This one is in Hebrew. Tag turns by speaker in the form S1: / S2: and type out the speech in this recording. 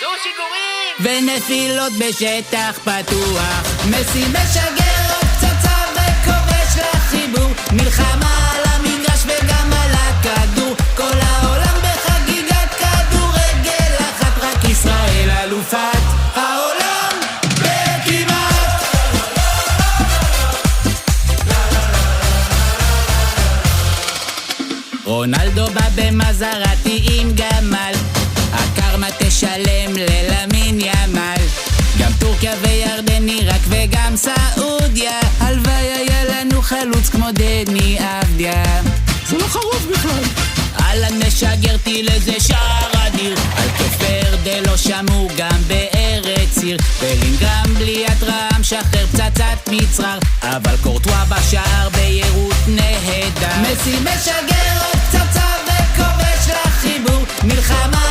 S1: זו שיגורים!
S2: ונפילות בשטח פתוח. מסי משגר עוד פצצה וכובש לחיבור. מלחמה על המגרש וגם על הכדור. כל העולם בחגיגת כדורגל אחת, רק ישראל אלופת העולם בכמעט. רונלדו בא במזרתי עם גמל, הקרמה תשלם ללמין ימל. גם טורקיה וירדן, עיראק וגם סעודיה, הלוואי היה לנו חלוץ כמו דני אבדיה.
S3: זה לא חרוף בכלל.
S2: אהלן משגר טיל איזה שער אדיר, על כפר דלו שמעו גם בארץ עיר. בלינגרם בלי התראה משחרר פצצת מצרר, אבל קורטואה בשער ביירות נהדר. מסי משגר עוד פצצה וכובש לחיבור. מלחמה